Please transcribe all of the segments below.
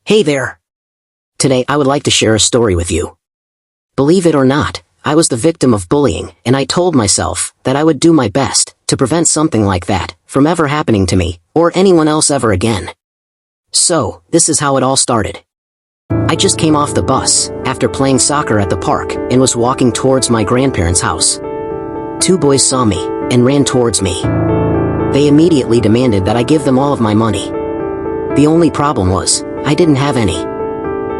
Hey there! Today I would like to share a story with you. Believe it or not, I was the victim of bullying, and I told myself that I would do my best to prevent something like that from ever happening to me, or anyone else ever again. So, this is how it all started. I just came off the bus, after playing soccer at the park, and was walking towards my grandparents' house. Two boys saw me, and ran towards me. They immediately demanded that I give them all of my money. The only problem was, I didn't have any.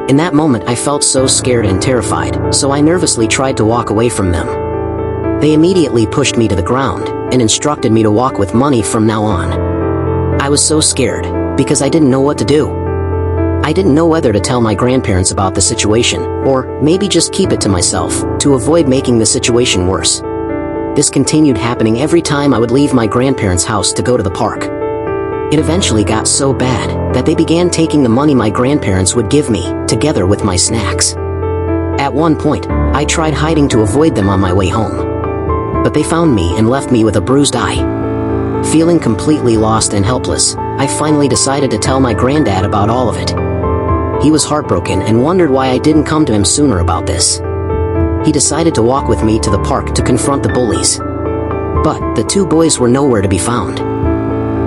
In that moment I felt so scared and terrified, so I nervously tried to walk away from them. They immediately pushed me to the ground, and instructed me to walk with money from now on. I was so scared, because I didn't know what to do. I didn't know whether to tell my grandparents about the situation, or maybe just keep it to myself, to avoid making the situation worse. This continued happening every time I would leave my grandparents' house to go to the park. It eventually got so bad that they began taking the money my grandparents would give me, together with my snacks. At one point, I tried hiding to avoid them on my way home. But they found me and left me with a bruised eye. Feeling completely lost and helpless, I finally decided to tell my granddad about all of it. He was heartbroken and wondered why I didn't come to him sooner about this. He decided to walk with me to the park to confront the bullies. But the two boys were nowhere to be found.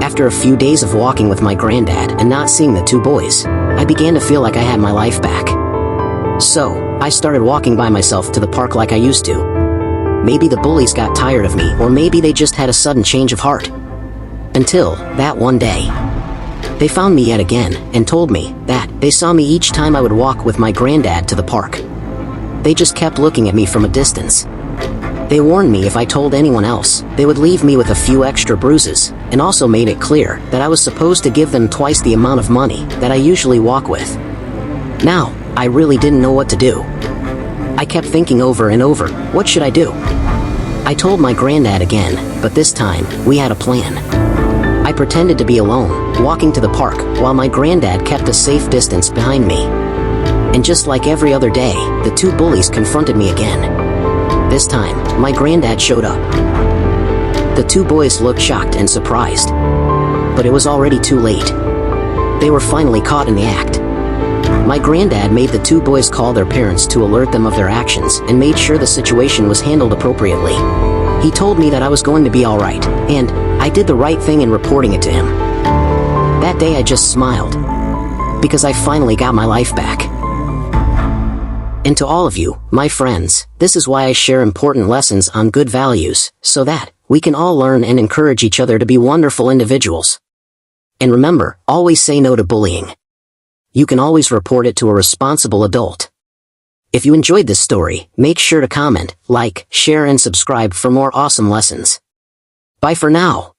After a few days of walking with my granddad and not seeing the two boys, I began to feel like I had my life back. So, I started walking by myself to the park like I used to. Maybe the bullies got tired of me, or maybe they just had a sudden change of heart. Until, that one day. They found me yet again, and told me that they saw me each time I would walk with my granddad to the park. They just kept looking at me from a distance. They warned me if I told anyone else, they would leave me with a few extra bruises, and also made it clear that I was supposed to give them twice the amount of money that I usually walk with. Now, I really didn't know what to do. I kept thinking over and over, what should I do? I told my granddad again, but this time, we had a plan. I pretended to be alone, walking to the park, while my granddad kept a safe distance behind me. And just like every other day, the two bullies confronted me again. This time, my granddad showed up. The two boys looked shocked and surprised. But it was already too late. They were finally caught in the act. My granddad made the two boys call their parents to alert them of their actions and made sure the situation was handled appropriately. He told me that I was going to be alright, and I did the right thing in reporting it to him. That day I just smiled, because I finally got my life back. And to all of you, my friends, this is why I share important lessons on good values, so that we can all learn and encourage each other to be wonderful individuals. And remember, always say no to bullying. You can always report it to a responsible adult. If you enjoyed this story, make sure to comment, like, share and subscribe for more awesome lessons. Bye for now.